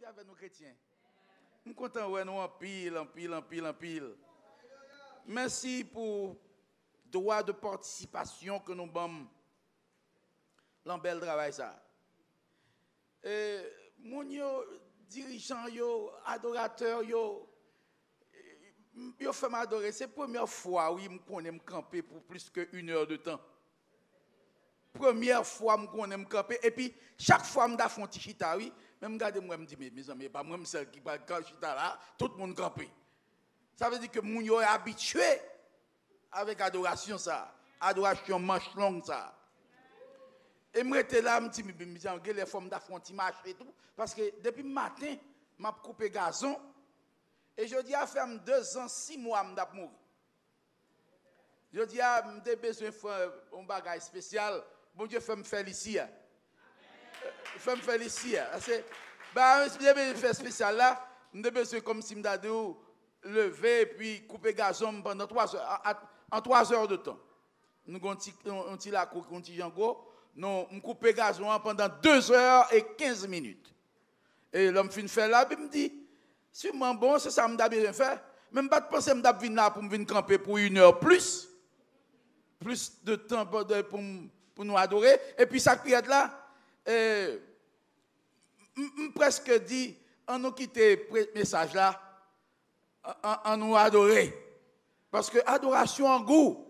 Dieu avec nous chrétiens. Je suis content de nous en pile. Merci pour le droit de participation que nous avons dans le bel travail. Mon dirigeant, adorateur, yo fait m'adorer. C'est la première fois où je connais me camper pour plus qu'une heure de temps. Première fois je connais me camper. Et puis, chaque fois je fais un petit chita, oui. Même regardez moi me dit mes amis, pas moi seul qui va quand chita là, tout le monde camper. Ça veut dire que mon yo est habitué avec adoration ça, adoration manche longue ça. Et moi j'étais là, me dit les femmes d'affronter marche et tout parce que depuis le matin, m'a coupé gazon et je dis à faire 2 ans 6 mois m'd'a mourir. Je dis à m'dé besoin faire un bagage spécial, bon Dieu fait me faire ici. Fait me faire ici. C'est bah je faire spécial là, m'dé besoin comme si m'd'a dit lever et puis couper gazon pendant 3 heures en 3 heures de temps. Nous on tire la cour on tire Django. Non, je coupe le gazon pendant 2 heures et 15 minutes. Et l'homme fin fait là, il me dit, sûrement bon, c'est ça que je dois faire. Même pas de penser que je dois venir là pour me camper pour 1 heure plus. Plus de temps pour nous adorer. Et puis ça qui est là, je presque dit, on nous quitte le message là, on nous adorer. Parce que adoration en goût.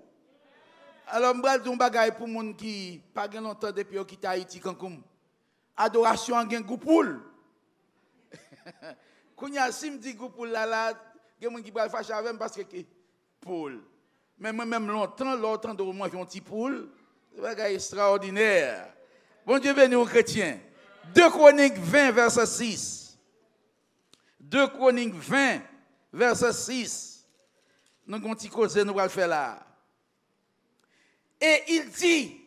Alors, je vais dire un bagage pour les gens qui n'ont pas longtemps depuis qu'ils quittent Haïti. Adoration en goût poule. Quand il y a si je dis goût poule là, il y a des gens qui vont fâcher avec parce que poule. Mais moi-même longtemps de moi, j'ai un petit poule. C'est un bagage extraordinaire. Bon Dieu béni aux chrétiens. 2 Chroniques 20, verset 6. 2 Chroniques 20, verset 6. Nous allons petit causer, nous allons le faire là. Et il dit,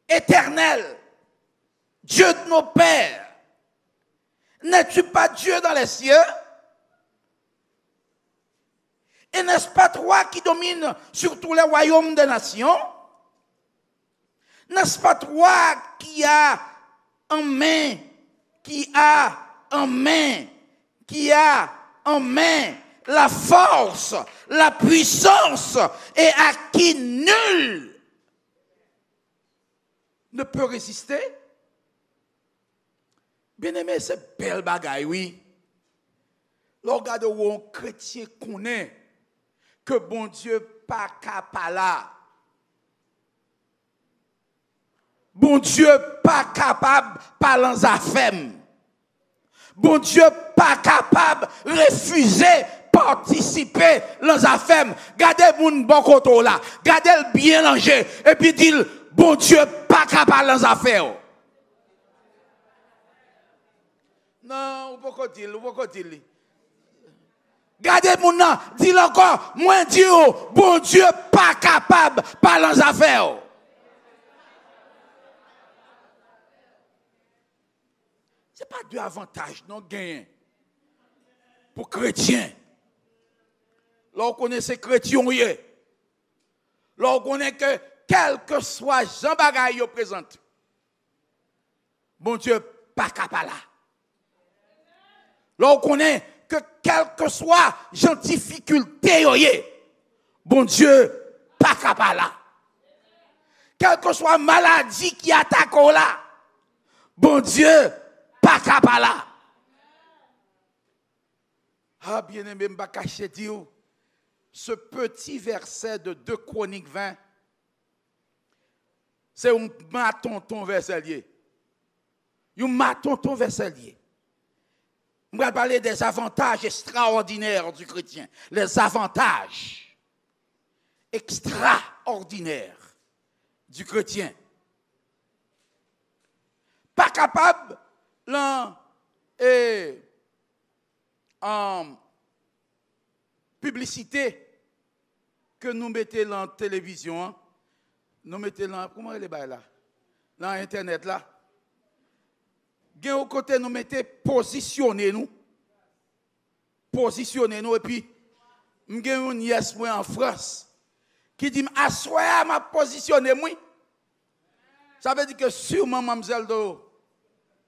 Éternel, Dieu de nos pères, n'es-tu pas Dieu dans les cieux? Et n'est-ce pas toi qui domines sur tous les royaumes des nations? N'est-ce pas toi qui as en main la force, la puissance, et à qui nul ne peut résister? Bien-aimé, c'est belle bagaille, oui. Regarde où un chrétien connaît que bon Dieu pas capable là. Bon Dieu pas capable par les affaires. Bon Dieu pas capable de refuser participer dans les affaires. Gardez mon bon côté là. Gardez le bien langer. Et puis dit, bon Dieu pas capable dans les affaires. Non, vous pouvez dire. Gardez mon nom. Dis encore, moi Dieu, bon Dieu pas capable par les affaires. Ce n'est pas deux avantages, non, gain. Pour chrétiens. Lorsqu'on connaît ces chrétiens, lorsqu'on connaît que quel que soit Jean Bagaille présente, bon Dieu, pas capable là. Lorsqu'on connaît que quel que soit Jean difficulté, bon Dieu, pas capable là. Quelle que soit maladie qui attaque là, bon Dieu, pas capable là. Ah, bien aimé, je ne vais pas cacher dire. Ce petit verset de 2 Chroniques 20, c'est un maton verset lié. Un maton verset lié. Je vais parler des avantages extraordinaires du chrétien. Les avantages extraordinaires du chrétien. Pas capable en publicité que nous mettons dans la télévision, nous mettons dans, comment elle est là? Dans Internet là. Au côté, nous mettons positionner nous. Et puis, nous avons une nièce en France qui dit, assoya m'a positionné moi. Ça veut dire que sûrement, mademoiselle Do,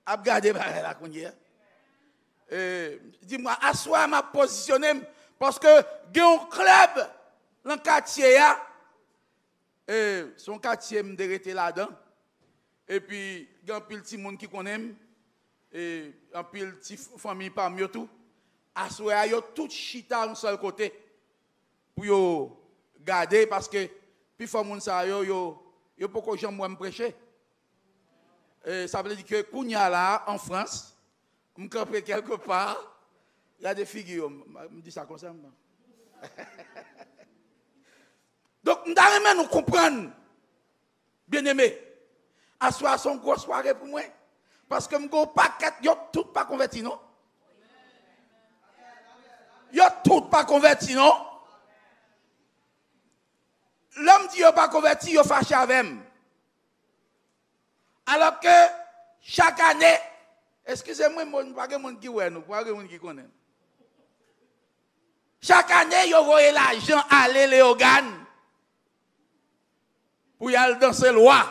a regardé la connière. Dis-moi, à soi, m'a positionné parce que il y a un club dans le quartier, son quartier me dérété là-dedans. Et puis, il y a un petit monde qui connaît, et un petit famille parmi eux tout. À soi, il y a tout chita à un seul côté pour garder parce que puis faut moun ça yo pas que j'aime moi me prêcher. Ça veut dire que kounya là en France, me camper quelque part, il y a des figures, me dit ça comme ça. Donc nous nous comprendre. Bien-aimé, à soir son grosse soirée pour moi parce que m'go paquet yo tout pas converti non. Yo tout pas converti non. L'homme dit qu'il n'est pas converti, il est fâché avec moi. Alors que chaque année, excusez-moi, il n'y a pas de monde qui voit nous, pas de monde qui connaît. Chaque année, il voit l'argent aller les organes pour y aller danser loi.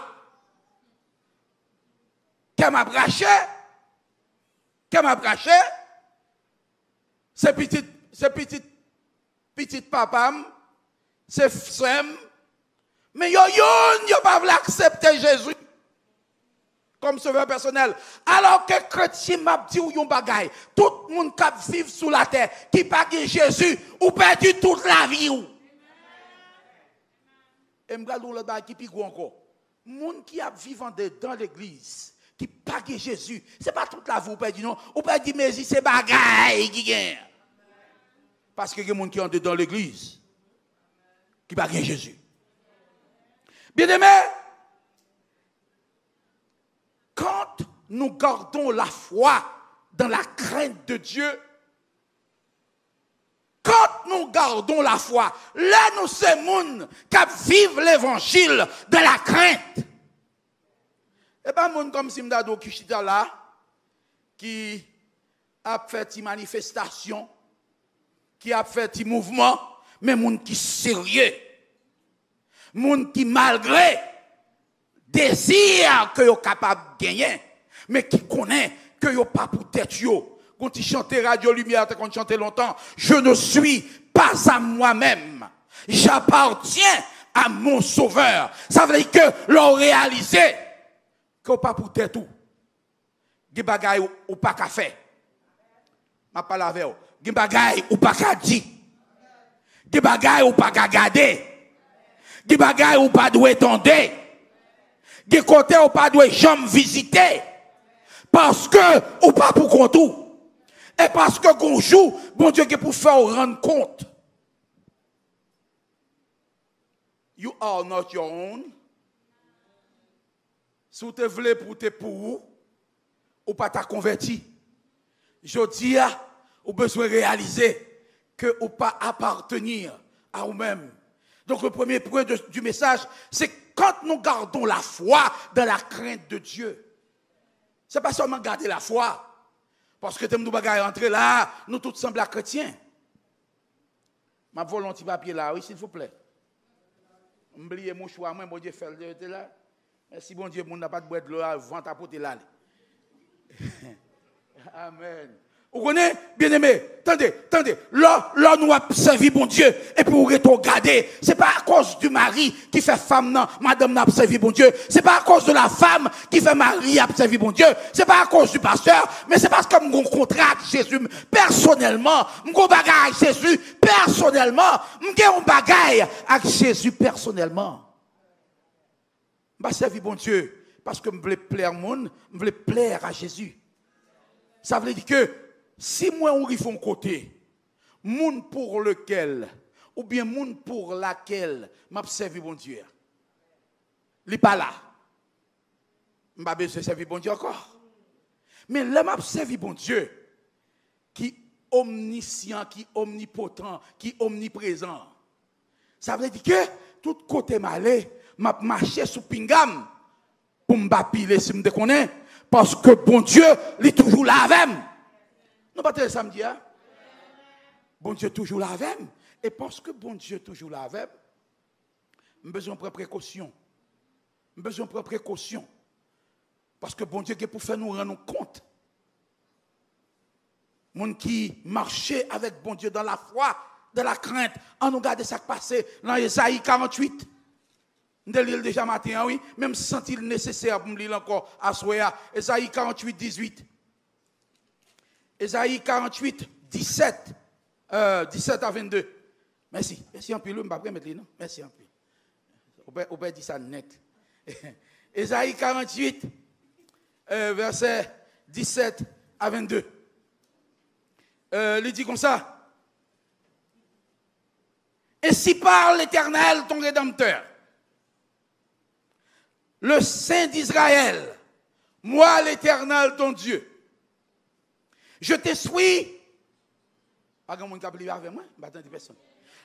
Qu'est-ce m'a braché? C'est petit papa, c'est frère. Mais yo pas voulu accepter Jésus comme sauveur personnel. Alors que chrétien m'a dit ou yon bagay, tout le monde qui vit sous la terre, qui pas Jésus, ou perdu toute la vie ou. Et m'gade le bagay qui pique encore. Monde qui a vivant dans l'église, qui pas Jésus, c'est pas toute la vie ou perdu non, ou perdu mais c'est bagay qui gagne. Parce que y a des gens qui entrent dans l'église qui pas Jésus. Bien-aimé, quand nous gardons la foi dans la crainte de Dieu, quand nous gardons la foi, là nous sommes gens qui vivent l'évangile de la crainte. Et pas gens comme Simdado Kishita là, qui a fait une manifestation, qui a fait un mouvement, mais gens qui sérieux. Moun qui malgré désir que yo capable de gagner, mais qui connaît que yo pas pour tête yo. Quand il chante Radio Lumière, quand il chante longtemps, je ne suis pas à moi-même. J'appartiens à mon Sauveur. Ça veut dire que l'on réalise que yo pas pour tête tout. Des bagay ou pas qu'à faire. Ma parole avec vous. Des bagay ou pas qu'à dire. Des bagay ou pas qu'à garder. Des bagailles ou pas doit tendre. Des côtés ou pas doit jamais visiter. Parce que ou pas pour compte tout. Et parce que qu'on joue, bon Dieu qui pour faire rendre compte. You are not your own. Si vous te voulez pour te pour ou pas t'a converti. Je dis ou besoin réaliser que ou pas appartenir à vous-même. Donc le premier point du message, c'est quand nous gardons la foi dans la crainte de Dieu. Ce n'est pas seulement garder la foi. Parce que nous bagaille rentrer là, nous tous semblons chrétiens. Ma volonté papier là, oui, s'il vous plaît. M'oubliez mon choix, moi, bon Dieu, fait le là. Merci, bon Dieu, mon n'a pas de boîte de l'eau, vente à porter là. Amen. Vous connaissez, bien-aimé, attendez, là, nous avons servi bon Dieu, et puis vous regardez, c'est pas à cause du mari qui fait femme, non, madame n'a servi bon Dieu, c'est pas à cause de la femme qui fait mari a servi bon Dieu, c'est pas à cause du pasteur, mais c'est parce que mon contrat avec Jésus, personnellement, mon bagage avec Jésus, personnellement, mon bagage avec Jésus, personnellement. Je servi bon Dieu, parce que je voulais plaire au monde, je voulais plaire à Jésus. Ça veut dire que, si moi on arrive un côté, monde pour lequel, ou bien monde pour laquelle m'a servi bon Dieu, il n'est pas là. Je n'ai pas besoin de servir bon Dieu encore. Mais là, m'a servi bon Dieu, qui omniscient, qui omnipotent, qui omniprésent. Ça veut dire que, tout côté malé, m'a marché sous pingam, pour me bapiler si je me connais, parce que bon Dieu, il est toujours là avec moi. Nous pas le samedi, hein? Bon Dieu toujours là avec. Et parce que bon Dieu toujours là avec, nous avons besoin de prendre précaution. Nous avons besoin de prendre précaution. Parce que bon Dieu est pour faire nous rendre compte. Monde qui marchait avec bon Dieu dans la foi, dans la crainte. On nous regarde ça qui passé dans Ésaïe 48. Nous l'avons déjà matin, oui, même sent-il nécessaire pour me lire encore à Soya. Ésaïe 48, 18. Ésaïe 48, 17. 17 à 22. Merci. Merci en pile, je ne vais pas mettre les noms. Merci en pile. On peut dire ça net. Ésaïe 48, verset 17 à 22. Il dit comme ça. Ainsi parle l'Éternel, ton Rédempteur, le Saint d'Israël, moi l'Éternel, ton Dieu. Je t'essuie. Pas grand monde qui a prié avec moi, personne.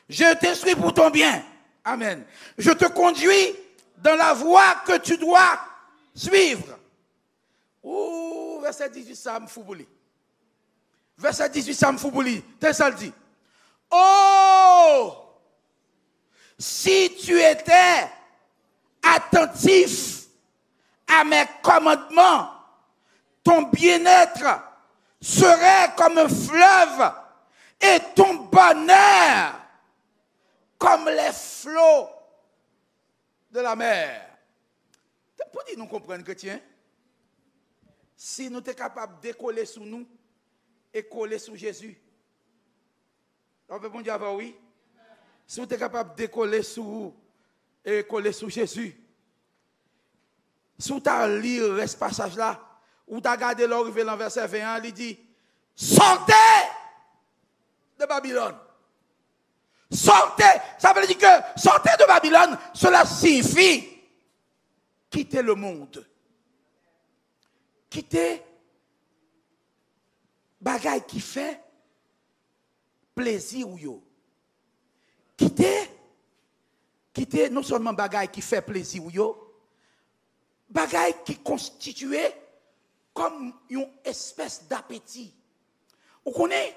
Je t'essuie pour ton bien. Amen. Je te conduis dans la voie que tu dois suivre. Ouh, verset 18, ça me fout bouli. Verset 18, ça me fout bouli. Tel ça le dit. Oh, si tu étais attentif à mes commandements, ton bien-être serait comme un fleuve et ton bonheur comme les flots de la mer. Pour dire nous comprendre que tiens, si nous sommes capables de décoller sur nous et coller sur Jésus, on peut dire oui. Si nous sommes capables de décoller sur vous et coller sur Jésus, si vous avez lu ce passage-là, ou tu as regardé l'arrivée dans verset 21, il dit, sortez de Babylone. Sortez, ça veut dire que sortez de Babylone, cela signifie quitter le monde. Quitter bagaille qui fait plaisir ou yo. Quitter non seulement bagaille qui fait plaisir ou yo, bagaille qui constituait comme une espèce d'appétit. Vous connaissez,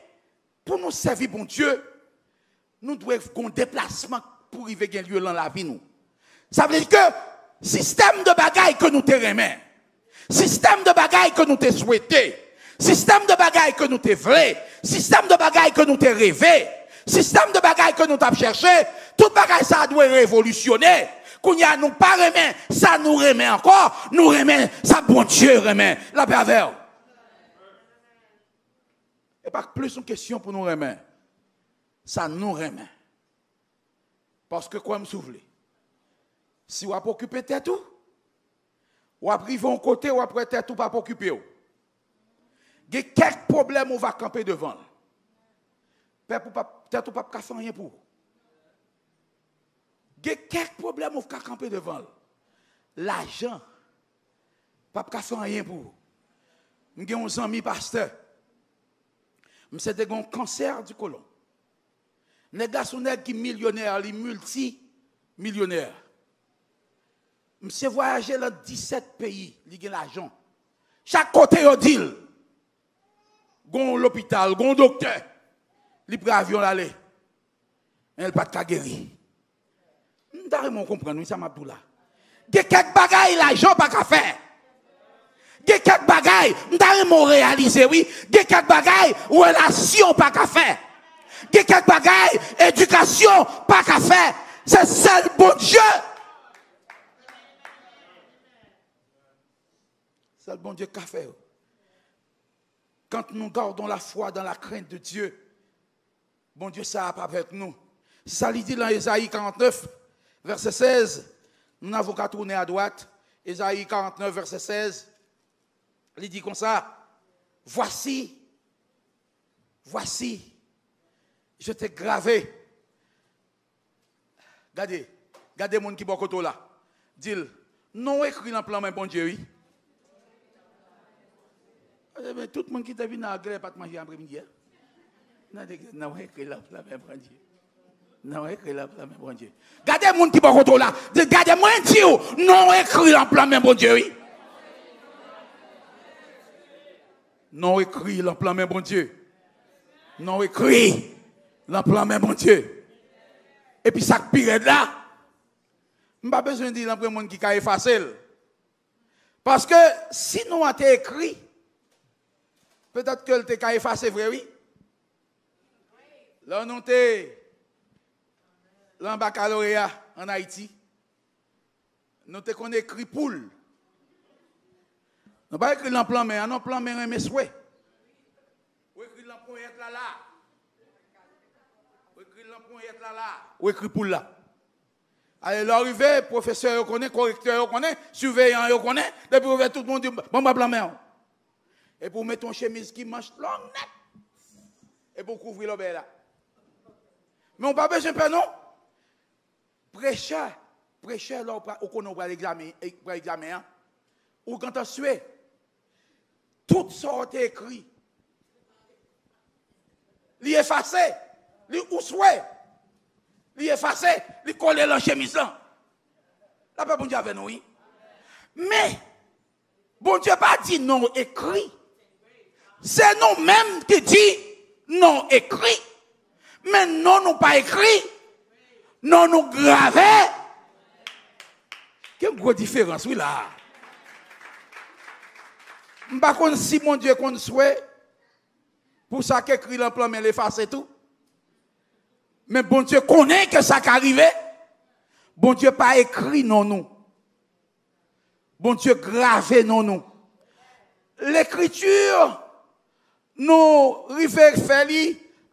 pour nous servir bon Dieu, nous devons faire un déplacement pour arriver à un lieu dans la vie. Nous. Ça veut dire que système de bagaille que nous te remet, système de bagaille que nous te souhaité, système de bagaille que nous te voulons, système de bagaille que nous te rêvé, système de bagaille que nous t'avons cherché, tout bagaille ça doit révolutionner. Qu'on y a nous pas remet, ça nous remet encore, nous remet, ça bon Dieu remet, la pervers. Et pas plus une question pour nous remet. Ça nous remet. Parce que quoi me souffle? Si vous avez occupé tête tout, ou après un côté, ou après tête tout pas occuper. Il y a quelques problèmes on va camper devant. Peut-être ou pas faire rien pour. Il y a quelques problèmes on va camper devant. L'argent, pas faire rien pour. J'ai un ami pasteur. C'était un cancer du côlon. Les gars sont qui millionnaires, les multi-millionnaires. Monsieur voyager dans 17 pays, il y a l'argent. Chaque côté, il dit, gon l'hôpital, gon docteur, il prend avion l'aller. Elle pas de guérir. Nous comprendre, ça m'a dit là. Il y a quelques bagailles, l'argent pas qu'à faire. Il y a quelques bagailles, nous réaliser, oui. Il y a quelques bagailles, relation pas qu'à faire. Il y a quelques bagailles, éducation pas qu'à faire. C'est seul bon Dieu. C'est le bon Dieu qu'a fait. Quand nous gardons la foi dans la crainte de Dieu, bon Dieu, ça va avec nous. Ça lui dit dans Ésaïe 49, verset 16, nous n'avons qu'à tourner à droite. Ésaïe 49, verset 16, il dit comme ça, voici, je t'ai gravé. Regardez les gens qui sont là. Dis-le, non écrit dans le plan, mais bon Dieu, oui. Tout le monde qui est venu à la pas de manger après-midi. Non, écrit là, mais bon Dieu. Non, écrit là, mais bon Dieu. Regardez les gens qui sont là. Regardez-moi, Dieu, non écrit dans le plan, mais bon Dieu, oui. Non écrit dans le plan, mais bon Dieu. Non écrit dans le plan, mais bon Dieu. Et puis ça pire là. Je n'ai pas besoin de dire dans le monde qui a effacé. Parce que si nous avons écrit, Peut-être que le t'es qu'à effacer, vrai, oui. Là, nous t'es en baccalauréat en Haïti. Nous t'es qu'on écrit poule. Nous pas écrit dans plan mais non plan mais mes souhaits. Ou écrit dans point être là. Ou écrit dans point être là. Ou écrit poule là. Allez, l'arrivée, professeur connaît, correcteur connaît, surveillant connaît, depuis vous tout le monde dit bon pas plan mais. Et pour mettre ton chemise qui manche long net. Et pour couvrir l'obé là. Mais on pas besoin de faire non. Prêcheur, là, on connaît pas l'examen, ou quand on suit, tout sorte écrit. Li effacé, li ou souhait, li effacé, li collé dans chemise là. La paix bon Dieu avec nous, oui. Mais, bon Dieu pas dit non écrit. C'est nous-mêmes qui dit non écrit. Mais non nous pas écrit. Non nous gravé. Quelle grosse différence, oui là. Je ne sais pas si mon Dieu qu'on souhaite. Pour ça qu'écrit le plan, mais l'efface et tout. Mais bon Dieu connaît que ça qu'arrivé. Bon Dieu pas écrit non nous. Bon Dieu gravé non nous. L'écriture nous réfère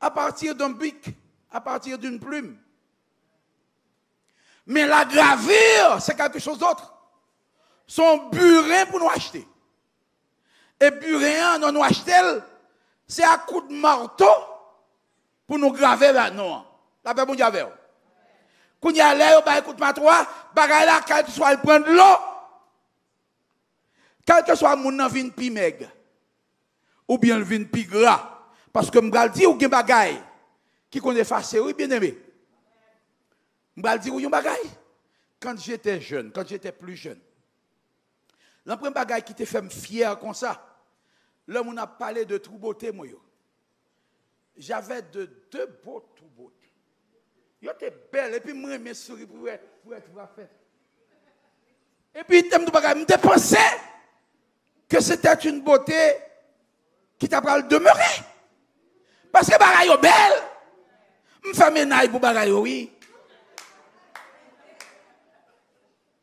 à partir d'un bic, à partir d'une plume. Mais la gravure, c'est quelque chose d'autre. Son burin pour nous acheter. Et burin, nous acheter, c'est à coup de marteau pour nous graver là-dedans. La paix, bon Dieu, avec vous. Quand il y a l'air, il y a un coup de marteau, bagay là, quel que soit le prendre l'eau, quel que soit mon nom vin pi maigre, ou bien le vin pi gras, parce que m'gal dit ou gen bagay qui qu'on efface, oui, bien aimé. M'gal dit ou yon bagay. Quand j'étais jeune, quand j'étais plus jeune, le premier bagay qui te fait me fier comme ça, là on a parlé de trou beauté, moi. J'avais deux beaux trou beauté. Yo était belle et puis moi mes souris pour être fait. Et puis t'aimes tout bagay, me pensé que c'était une beauté qui t'a pas demeurer. Parce que bagay yo belle. Me fait ménage pour bagay yo oui.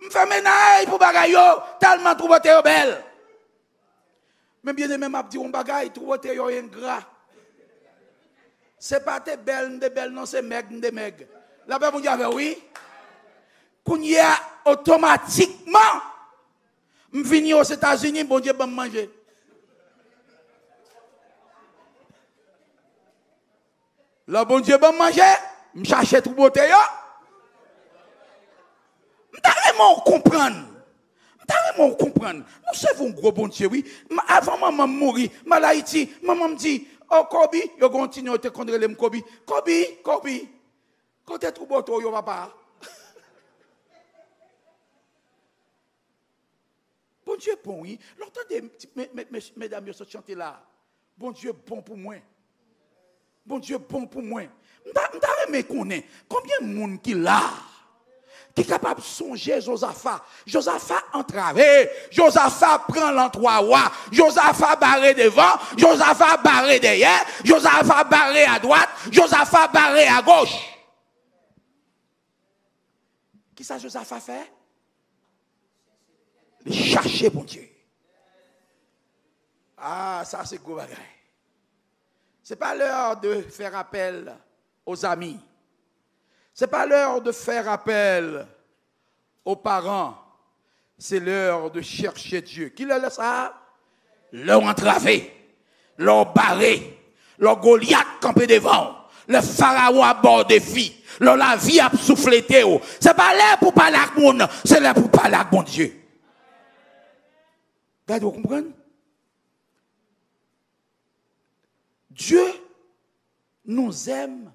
Me fait ménage pour bagay yo tellement trou beauté yo belle. Mais bien aimé m'a dit on bagay trou beauté yo ingrat. C'est pas tes belles, non, c'est maigre, des maigres. La paix, mon Dieu, oui. Qu'on y a automatiquement, je viens aux États-Unis, bon Dieu, va me manger. Là, bon Dieu, va me manger, je cherche tout beauté. Je vraiment comprendre. Nous savons un gros bon Dieu, oui. Avant maman mourir, mal Haïti, maman me dit, oh, Kobi, yo continue à te contrôler le Kobi. Kobi. Quand tu es trop beau, yo papa. Bon Dieu bon, oui. Longtemps, mesdames, vous chanter là. Bon Dieu bon pour moi. Bon Dieu bon pour moi. Je connais combien de monde qui là, qui est capable de songer Josaphat. Josaphat entravé. Josaphat prend l'entroie. Josaphat barré devant. Josaphat barré derrière. Josaphat barré à droite. Josaphat barré à gauche. Qui ça Josaphat fait? Le chercher pour Dieu. Ah, ça c'est gros bagaille. Ce n'est pas l'heure de faire appel aux amis. Ce n'est pas l'heure de faire appel aux parents. C'est l'heure de chercher Dieu. Qui le laisse ça? Leur entravé, leur barré, leur Goliath campé devant, le pharaon à bord des filles, leur la vie a soufflé. Ce n'est pas l'heure pour parler avec mon, c'est l'heure pour parler avec mon Dieu. Vous comprenez? Dieu nous aime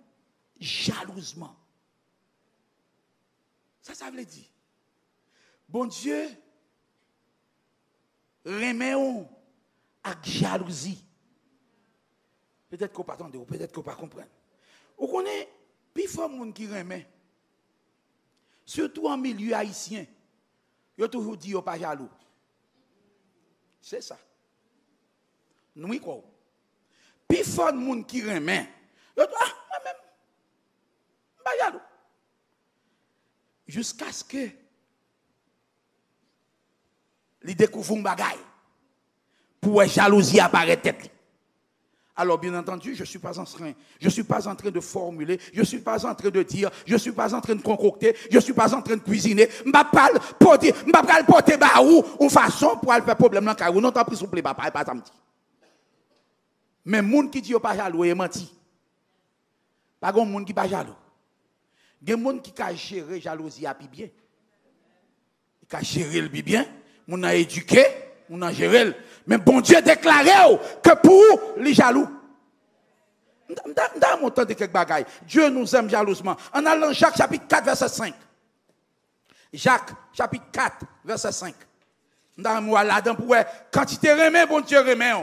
jalousement. Ça veut dire. Bon Dieu, remet-on avec jalousie. Peut-être qu'on ne pas attendre, ou peut-être qu'on ne pas comprendre. Vous connaissez, plus fort monde qui remet, surtout en milieu haïtien, il y a toujours dit qu'il n'est pas jaloux. C'est ça. Nous, quoi? Puis fort monde qui remet. Yo ah moi-même pas jaloux. Jusqu'à ce que il découvre un bagaille pour jalousie apparaître tête. Alors bien entendu, je ne suis pas en train de formuler, je ne suis pas en train de dire, je ne suis pas en train de concocter, je ne suis pas en train de cuisiner. Je ne vais pas porter ou façon pour faire problème dans le cas où non t'as pris souple papa pas ça me dit. Mais monde qui dit pas jaloux est menti. Pas grand monde qui pas jaloux. Il y a monde qui a géré jalousie à bien. Il a géré le bien, on a éduqué, on a géré. Mais bon Dieu déclaré que pour les jaloux. Dans mon temps de quelques bagailles, Dieu nous aime jalousement. En allant Jacques chapitre 4 verset 5. Jacques chapitre 4 verset 5. Dans moi là-dedans pour quand tu te remets, bon Dieu remet.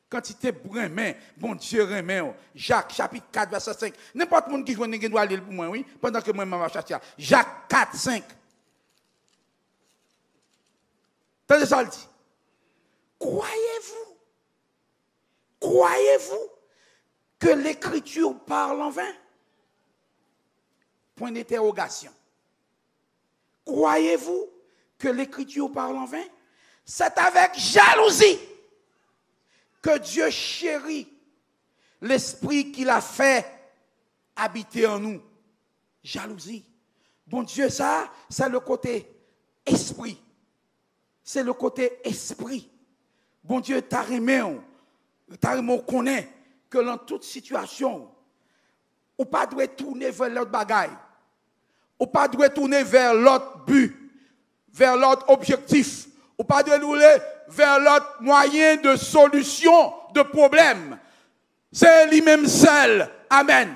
Quand tu te remets, bon Dieu remet. Jacques chapitre 4 verset 5. N'importe qui qui joue ne doit lire pour moi, oui, pendant que moi je vais chercher. Jacques 4 5. Tenez ça le dit. Croyez-vous que l'écriture parle en vain? Point d'interrogation. Croyez-vous que l'écriture parle en vain? C'est avec jalousie que Dieu chérit l'esprit qu'il a fait habiter en nous. Jalousie. Bon Dieu, ça, c'est le côté esprit. C'est le côté esprit. Bon Dieu, t'as aimé, connaît que dans toute situation, ou pas doit tourner vers l'autre bagaille, ou pas doit tourner vers l'autre but, vers l'autre objectif, ou pas doit rouler vers l'autre moyen de solution de problème. C'est lui-même seul. Amen.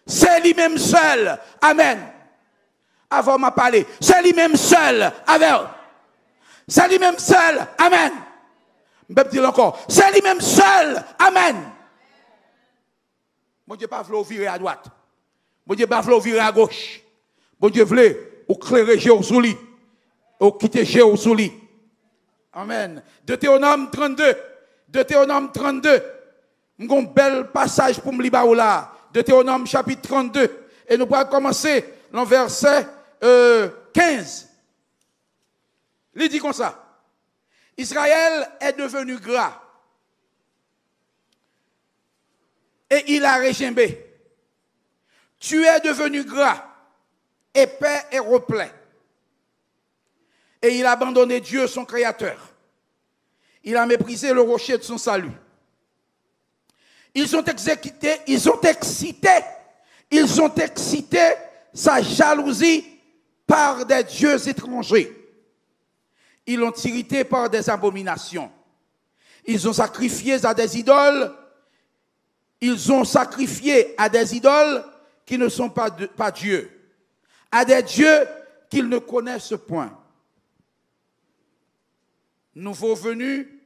C'est lui-même seul. Amen. Avant m'a parlé. C'est lui-même seul. Amen. C'est lui-même seul. Amen. Je vais dire encore. C'est lui-même seul. Amen. Bon Dieu pas voulu virer à droite. Bon Dieu pas voulu virer à gauche. Bon Dieu voulait ou clairer Jéhovah sous lui. Ou quitter Jéhovah sous lui. Amen. Deutéronome 32. Deutéronome 32. Un bel passage pour me libérer là. Deutéronome chapitre 32. Et nous allons commencer dans verset 15. Il dit comme ça. Israël est devenu gras. Et il a régimbé. Tu es devenu gras, épais et replet. Et il a abandonné Dieu, son créateur. Il a méprisé le rocher de son salut. Ils ont excité sa jalousie par des dieux étrangers. Ils l'ont irrité par des abominations. Ils ont sacrifié à des idoles. Ils ont sacrifié à des idoles qui ne sont pas Dieu. À des dieux qu'ils ne connaissent point. Nouveau venu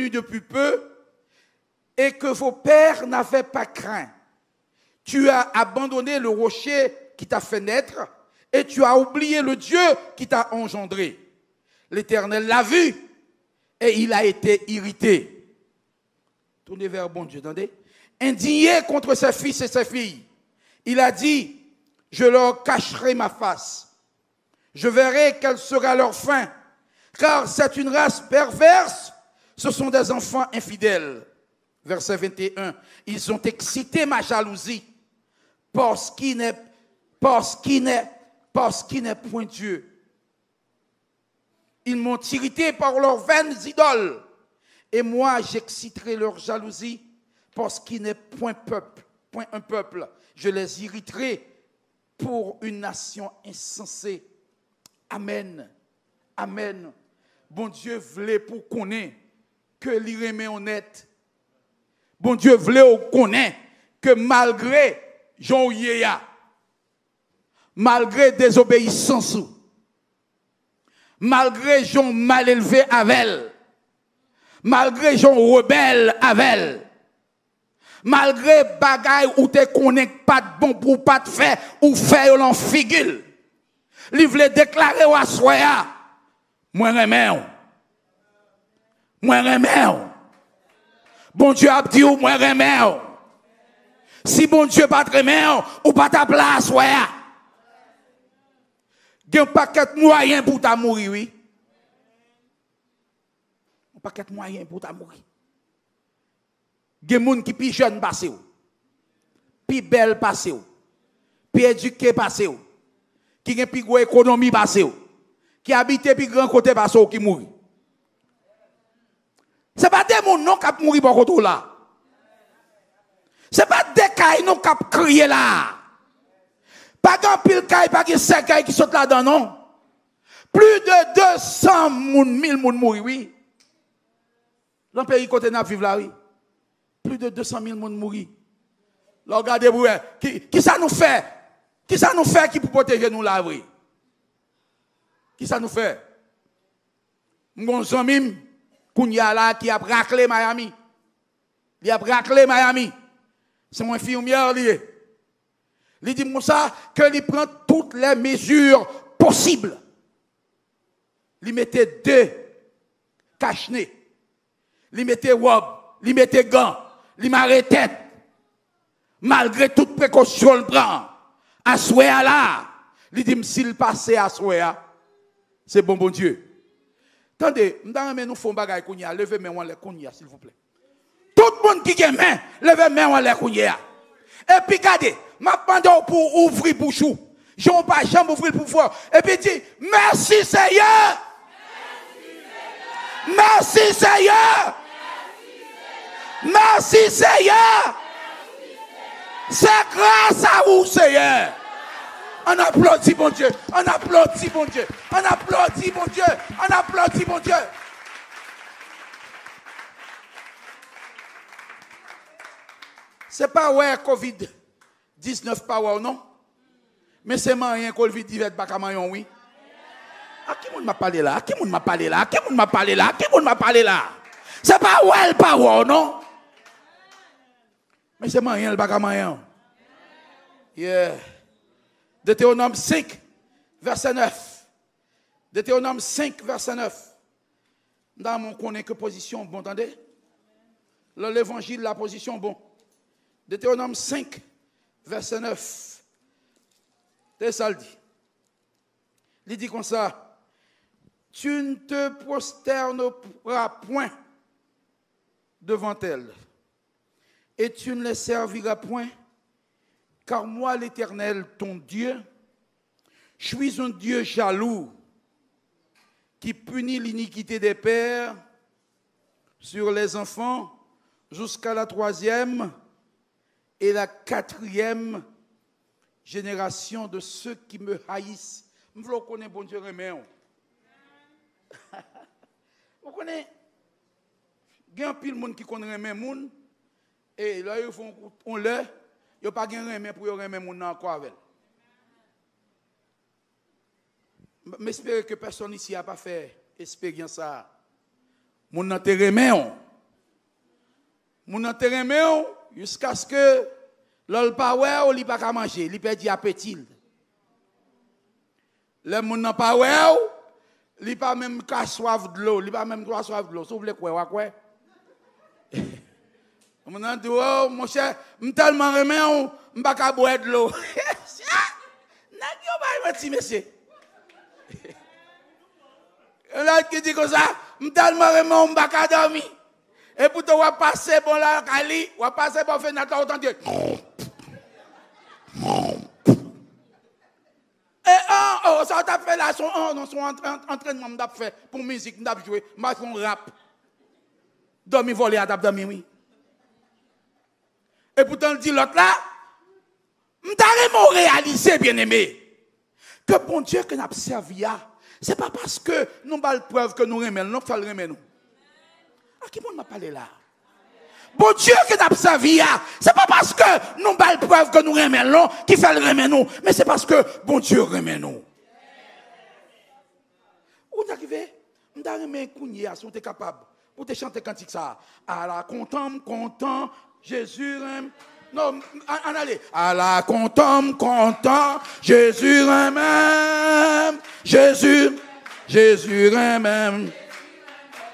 depuis peu, et que vos pères n'avaient pas craint. Tu as abandonné le rocher qui t'a fait naître, et tu as oublié le Dieu qui t'a engendré. L'Éternel l'a vu, et il a été irrité. Tournez vers bon Dieu, attendez. Indigné contre ses fils et ses filles, il a dit, je leur cacherai ma face. Je verrai quelle sera leur fin, car c'est une race perverse, ce sont des enfants infidèles. Verset 21, ils ont excité ma jalousie, parce qu'il n'est point Dieu. Ils m'ont irrité par leurs vaines idoles, et moi j'exciterai leur jalousie, parce qu'il n'est point un peuple. Je les irriterai pour une nation insensée. Amen. Amen. Bon Dieu voulait pour qu'on ait que l'irrémé honnête. Bon Dieu voulait qu'on ait que malgré Jean Yéya, malgré désobéissance, malgré Jean mal élevé avec, malgré Jean rebelle avec, malgré bagaille où te connais pas de bon pour pas de faire ou faire l'en figure, il voulait déclarer à soya, moi remè. bon Dieu a dit ou moi remè. Si bon Dieu pas remè, ou pas ta place, ouais. Il y a un paquet de moyens pour ta mourir, oui. Un paquet de moyens pour ta mourir. Il y a des gens qui sont plus jeunes passés, plus belles passés, plus éduqués passés, qui ont plus grande économie passés, qui habitent plus grand côté passés qui mourent. Ce n'est pas des gens non qui mourent par contre là. Ce n'est pas des cailles non qui crier là. Pas grand pile caille, pas grand 5 cailles qui sont là-dedans, non. Plus de 200 1000 moun mouri, oui. Dans le pays côté n'a vivre là, oui. Plus de 200 000 moun mouri. Là, regardez, vous, qui ça nous fait? Qui ça nous fait qui pour protéger nous là, oui? Qui ça nous fait? Mon ami, Kounia là, qui a raclé Miami. Il a raclé Miami. C'est mon infirmière, lié. Il dit comme ça que il prend toutes les mesures possibles. Il mettait 2 cache-nez. Il mettait robe, il mettait gants, il marrait tête. Malgré toute précaution, il prend. À souhait là. Il dit s'il passe à souhait, c'est bon Dieu. Attendez, nous faisons bagay kounya, levez main en l'air kounya s'il vous plaît. Tout le monde qui a main, levez main en l'air kounya. Et puis regardez, m'a demandé pour ouvrir bouchou. Je n'ai pas jamais ouvrir le pouvoir. Et puis dit merci Seigneur. Merci Seigneur. Merci Seigneur. C'est grâce à vous Seigneur. On applaudit bon Dieu. On applaudit bon Dieu. On applaudit bon Dieu. On applaudit bon Dieu. C'est pas ouais Covid-19 pas ouais non. Mais c'est moyen Covid-19 pas comme oui. À qui monde m'a parlé là? À qui monde m'a parlé là? À qui monde m'a parlé là? À qui monde m'a parlé là? C'est pas ouais pas ouais non. Mais c'est moyen le pas comme yeah. Deutéronome 5 verset 9. Deutéronome 5 verset 9. Dans mon connaît que position bon entendez? L'évangile la position bon. Deutéronome 5 verset 9. C'est ça le dit. Il dit comme ça. Tu ne te prosterneras point devant elles, et tu ne les serviras point, car moi, l'Éternel, ton Dieu, je suis un Dieu jaloux, qui punit l'iniquité des pères sur les enfants jusqu'à la 3e et la 4e génération de ceux qui me haïssent. Vous connaissez bon Dieu remet. Vous connaissez, il y a un pile de monde qui connaît remet moun et là ils font on le, il pas gain remet pour remet moun encore avec. Mais j'espère que personne ici a pas fait expérience ça. Moun nan te remet on. Moun nan te remet on jusqu'à ce que l'ol pa ouais ou li pa ka manger, li perd appétit. Le moun nan pa ouais li pa même ka soif de l'eau, li pa même droit soif de l'eau. S'il vous plaît quoi. Moun nan dit oh mon cher, m tellement remet on, m pa ka boire de l'eau. Nèg yo ba petit monsieur. Là qui dit comme ça, m tellement remet on, m pa ka dormir. Et pour toi passer bon la Kali, ou passer bon fenêtre autant dire. Et ça t'a fait là son entraînement m'a fait pour musique m'a jouer, m'a fait un rap. Dormi voler à dormi oui. Et pourtant dit l'autre là, m'ta vraiment réalisé bien-aimé que bon Dieu que n'a servi à, c'est pas parce que nous pas preuve que nous remet, nous faut le remettre nous. À qui m'a parlé là? Bon Dieu que nous avons servi, ce n'est pas parce que nous avons la preuve que nous remettons qui fait le remettre nous, mais c'est parce que bon Dieu remet nous. Où est-ce que vous avez un si vous êtes capable, vous te chanter cantique ça. À la content, Jésus aime. Non, en allez. À la content, Jésus aime. Jésus aime.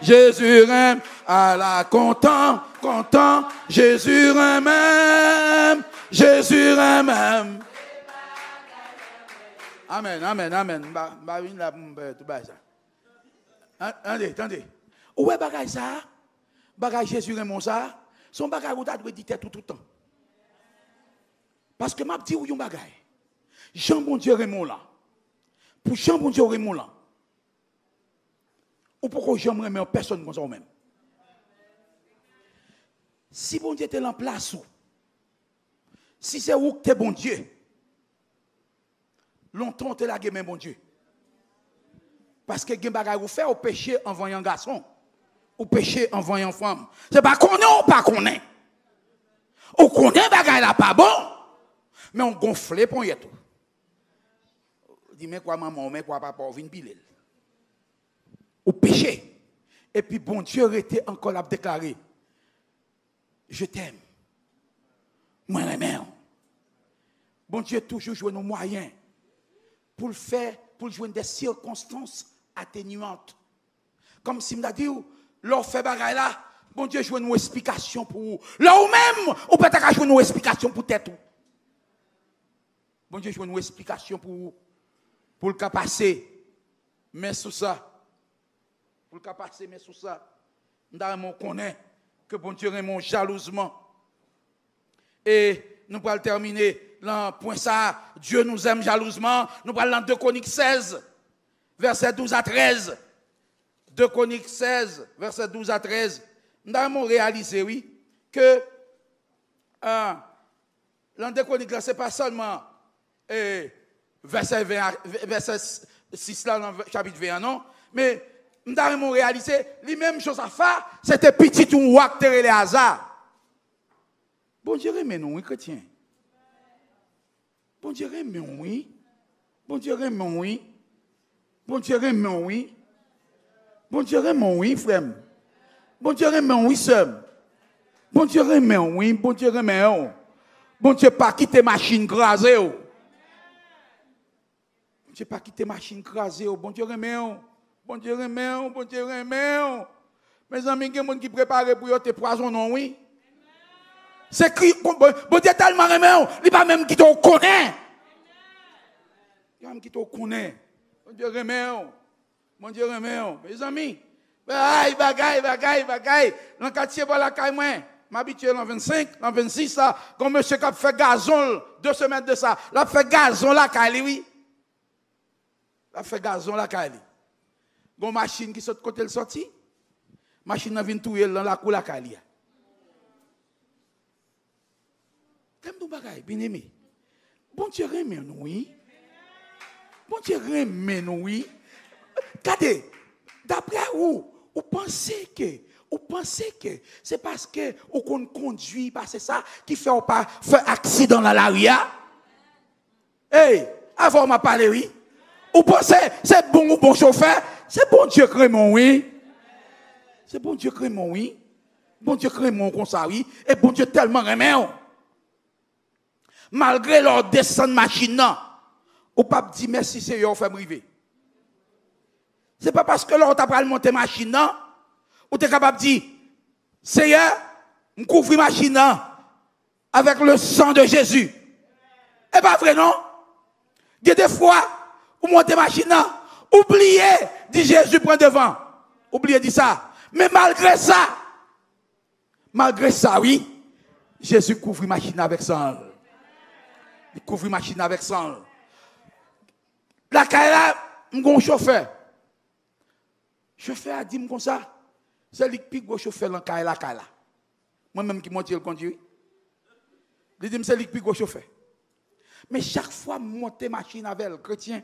Jésus aime. À la content, content, Jésus même, Jésus même. Amen, amen, amen. Attendez. Où est bagay ça? Bagay Jésus Raymond ça? Son bagay ou ta doit dire tout le temps. Parce que m'a dit ou yon bagay. Jean bon Dieu Raymond là. Pour Jean bon Dieu Raymond là. Ou pourquoi Jean Raymond personne comme ça même. Si bon Dieu était en place ou si c'est où que t'es bon Dieu. Longtemps t'es là même bon Dieu. Parce que gen bagay ou fait au péché en voyant garçon, ou péché en voyant femme. C'est pas qu'on est ou pas qu'on est. Ou qu'on est bagay là pas bon, mais on gonfle pour y tout. Dis mais quoi maman, mais quoi papa, vinn pile. Ou péché. Et puis bon Dieu était encore là déclaré. Je t'aime. Moi j'aime. Bon Dieu toujours joue nos moyens pour le faire, pour jouer des circonstances atténuantes. Comme si m'a dit, l'on fait bagaille là, bon Dieu joue une explication pour vous. Là ou même, ou peut-être jouer une explication pour tête. Bon Dieu joue une explication pour vous. Pour le cas passer, mais sous ça. Pour le cas passer, mais sous ça. Nous connaît que bon Dieu Raymond jalousement. Et nous allons terminer dans point ça. Dieu nous aime jalousement. Nous allons dans 2 Chroniques 16, verset 12 à 13. 2 Chroniques 16, verset 12 à 13. Nous avons réalisé, oui, que dans 2 Chroniques, ce n'est pas seulement verset 6 là, dans chapitre 21, non, mais nous avons réalisé, les mêmes choses à faire, c'était petit ou wak tere les hasards. Bon Dieu, mais non, oui, chrétien. Bon Dieu, mais oui. Bon Dieu, mais oui. Bon Dieu, mais oui. Bon Dieu, mais oui, frère. Bon Dieu, mais oui, sœur. Bon Dieu, mais oui. Bon Dieu, mais oui. Bon Dieu, pas quitter machine crasée. Bon Dieu, pas quitter machine crasée. Bon Dieu, mais oui. Bon Dieu, mais oui. Bon Dieu, mais oui. Mes amis, il y a des gens qui préparent pour te poisonner, oui. C'est que bon Dieu tellement aimé, il pas même qui te connaît. Il même qui te connaît. Bon Dieu aimé. Bon Dieu aimé. Mes amis, bagaille. Dans le quartier pour la caille moi, m'habitué dans 25, dans 26 ça, comme monsieur qui a fait gazon 2 semaines de ça, l'a fait gazon la caille oui. L'a fait gazon la caille. Gon machine qui saute côté le sorti. Machine vient touyer dans la cour la caille. T'aimes ton bagay, bien aimé. Bon Dieu remet nous, oui. Bon Dieu remet nous, oui. Regardez, d'après vous pensez que c'est parce que vous conduit, parce que c'est ça qui fait pas faire accident dans la rue. Hey, avant m'a parlé, oui. Vous pensez c'est bon ou bon chauffeur? C'est bon Dieu remet oui. C'est bon Dieu remet oui. Bon Dieu remet comme ça, oui. Et bon Dieu tellement remet. Malgré leur descente machine, ou pas dit merci Seigneur, fait briver. C'est pas parce que l'on t'a pas monter machine, ou t'es capable de dire Seigneur, me couvre machine avec le sang de Jésus. Et pas vrai non? Il y a des fois où monter machine, oubliez, dit Jésus prend devant. Oubliez dit ça. Mais malgré ça, oui, Jésus couvre machine avec sang. Il couvre machine avec sang. La caille mon chauffeur. Chauffeur a dit comme ça. C'est lui qui pique chauffeur dans la caille. Moi-même qui monte le conduit. Il dit c'est lui qui pique chauffeur. Mais chaque fois que je monte machine avec le chrétien,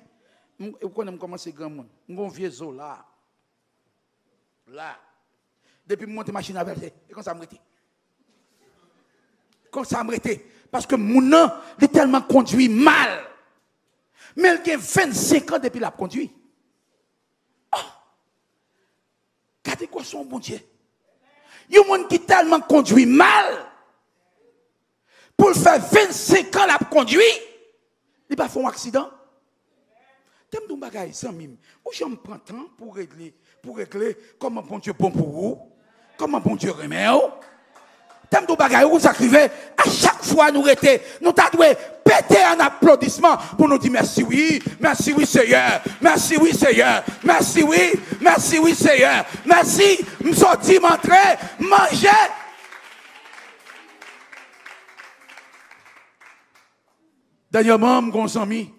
vous connaissez comment c'est grand monde. Mon vieux zo là. Depuis que je monte machine avec lui, et comme ça me rete. Comme ça me rete. Parce que mon nom est tellement conduit mal. Mais il a 25 ans depuis qu'il a conduit. Oh! Regardez quoi son bon Dieu. Il y a un monde qui tellement conduit mal. Pour faire 25 ans qu'il a conduit, il va faire un accident. T'aimes ton bagage sans mime. Où je me prends temps pour régler comment bon Dieu bon pour vous, comment bon Dieu remet. T'aimes tout bagay ou ça crive, à chaque fois nous rete, nous t'a doué péter un applaudissement pour nous dire merci oui Seigneur, merci oui Seigneur, merci oui Seigneur, merci, m'sorti, m'entrer, manger. Dernièrement, mon ami,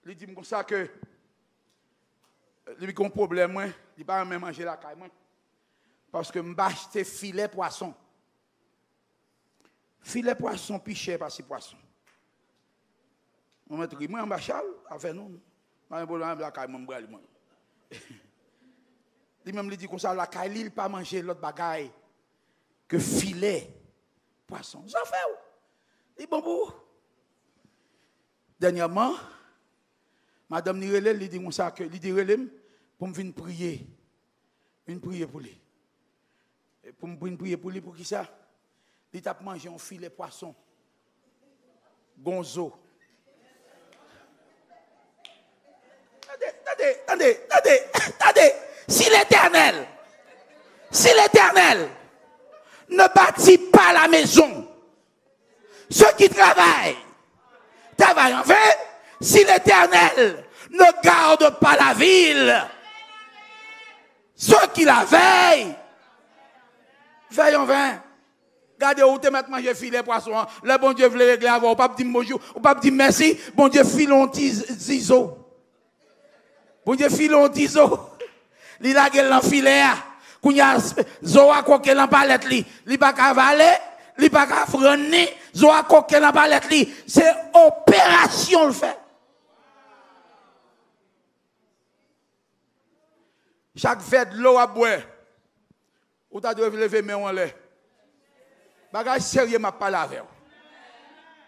il dit comme ça que il a un problème, il pas même manger la caille parce que m'a acheté filet poisson. Filet poisson plus cher par ces poissons. On met moi en bachal avec nous. Pas un problème la caille moi. Lui même dit comme ça la caille il pas manger l'autre bagaille que filet poisson. Ça fait où? Il bon pour. Dernièrement, madame Nirele lui dit comme ça que lui dit relem pour me venir prier. Une prière pour lui. Pour me prier pour lui pour qui ça? Il t'a mangé un filet poisson. Gonzo. Attendez. Si l'Éternel ne bâtit pas la maison, ceux qui travaillent en vain. Si l'Éternel ne garde pas la ville, ceux qui la veillent en vain. Regardez où tu mets manger filet poisson. Le bon Dieu voulait régler avant. Ou pas dire bonjour, ou pas dire merci. Bon Dieu filon tiso. Bon Dieu filon tiso. Li la gel dans filet. Kounya zoa koke dans palette li. Li pas cavaler, li pas ka freni. Zoa koke dans palette li. C'est opération le fait. Chaque fête l'eau à boire. Ou t'as dû lever main en l'air. Bagay sérieux m'a pas lavé.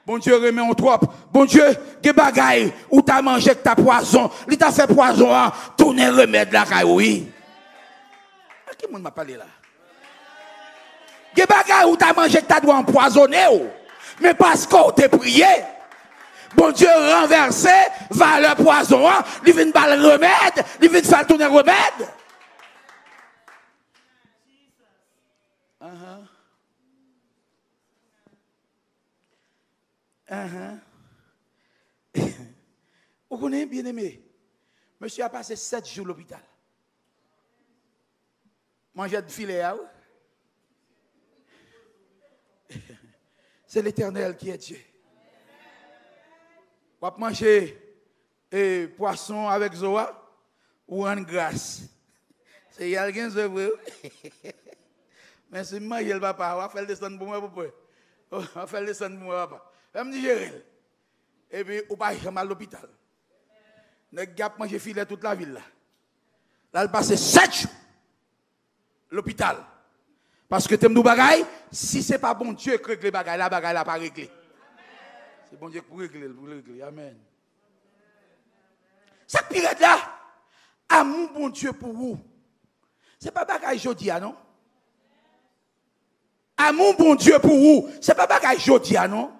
Bon Dieu remet en trop. Bon Dieu, que bagay ou t'as mangé que ta poison, li t'a fait poison, tourner remède la caille oui. À qui monde m'a parlé là? Que bagay ou t'as mangé que t'as doit empoisonner mais parce qu'on t'a prié. Bon Dieu renversé, va le poison, il vient pas le remède, il vient faire tourner remède. Vous connaissez bien aimé. Monsieur a passé 7 jours à l'hôpital. Manger de filet. C'est l'Éternel qui est Dieu. Vous pouvez manger poisson avec Zoa ou en grâce. C'est quelqu'un qui veut. Mais si moi, il va pas, on va faire descendre pour moi. On va faire descendre pour moi. Je me dis, et puis, on va aller à l'hôpital. Ne gap manger filet toute la ville. Là, il passe 7 jours à l'hôpital. Parce que tu me dis, bagay, si ce n'est pas bon Dieu qui règle les bagailles, la bagaille n'a pas réglé. C'est bon Dieu qui règle. Amen. Ça pire là, amour bon Dieu pour vous. Ce n'est pas bagaille jodia, non? Amour bon Dieu pour vous. Ce n'est pas bagaille jodia, non?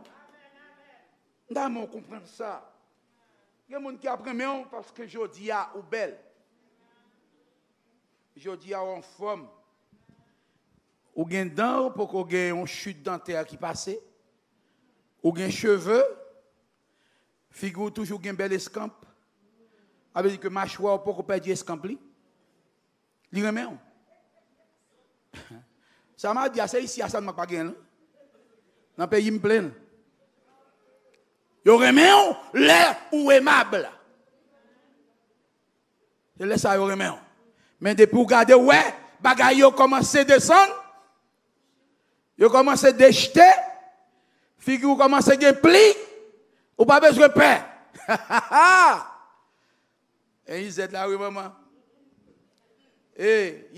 Nous comprenons ça. Il y a des gens qui apprennent parce que jodia ou belle. Jodia en forme. Ou gen dents pour qu'on ait une chute dentaire qui passe. Ou gen cheveux. Figure toujours gen belle escampe. Avec dire que mâchoire pour qu'on perde escampe li. Li remet on. Ça m'a dit c'est ici ça m'a pas gen. Dans pays me plein. Yo remet on l'air ou aimable. Je laisse ça yo remet on. Mais depuis vous regardez ouais, bagay yo commence à descendre. Yo commence à déjeter. Figure commence à gagner pli. Ou pas besoin de paix. Et ils aident là, oui, maman. Et,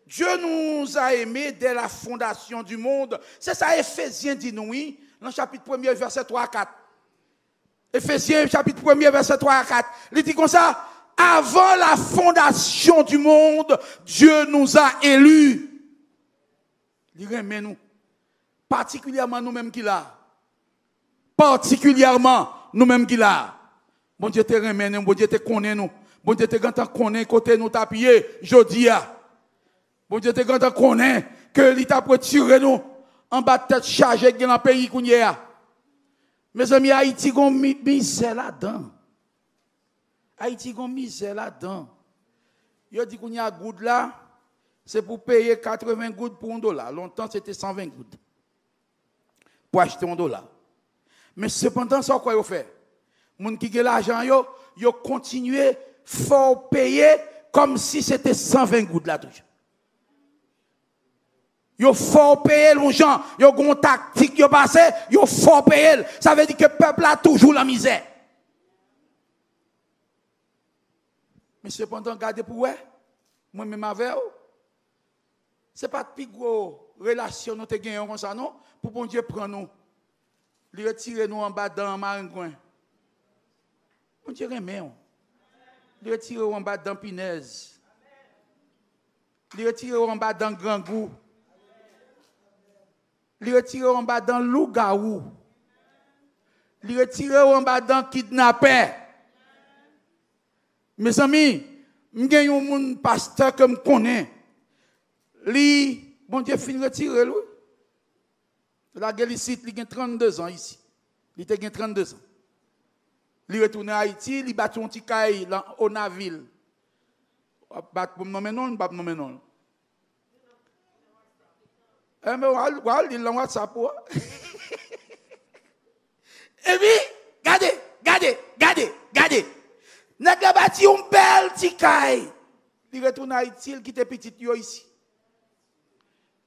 Dieu nous a aimés dès la fondation du monde. C'est ça, Éphésiens dit nous, oui, dans le chapitre 1er, verset 3 à 4. Éphésiens, chapitre 1er, verset 3 à 4. Il dit comme ça, avant la fondation du monde, Dieu nous a élus. Il remet nous. Particulièrement nous-mêmes qui là. Particulièrement nous-mêmes qui là. Bon Dieu te remet nous, bon Dieu te connaît nous. Bon Dieu te connaît côté nous tapis, jodi a. Bon Dieu te connaît que l'État peut tirer nous en bas de tête chargée dans le pays qu'on y a. Mes amis, Haïti a une misère là-dedans. Haïti a une misère là-dedans. Il dit qu'on y a goutte là, c'est pour payer 80 gouttes pour $1. Longtemps, c'était 120 gouttes pour acheter $1. Mais cependant, ça, quoi ils fait? Les gens qui ont l'argent, ils continuent à payer comme si c'était 120 gouttes là toujours. Ils font payer les gens, ils ont une tactique, ils passé, ils font payer. Ça veut dire que le peuple a toujours la misère. Mais cependant, regardez pour vous, moi-même avec vous, ce n'est pas de plus gros relation nous avons comme ça, non? Pour bon Dieu prendre nous, les retirer nous en bas dans le maringouin. Bon Dieu remet nous. Les retirer en bas dans Pinaise. Les retirer en bas dans Grand Goût. Les retirer en bas dans Lougaou. Les retirer en bas dans Kidnappé. Mes amis, je suis un pasteur que je connais. Lui, bon Dieu, fin retirer lui. La gueule ici, il a 32 ans ici. Il a 32 ans. Il retourne à Haïti, il bat un petit caille au Naville. Bat pour me nommer non, pas nommer non. Mais il l'a WhatsApp. Et puis, regardez. N'a pas bâti un bel petit caille. Il retourne à Haïti, il quitte petit yo ici.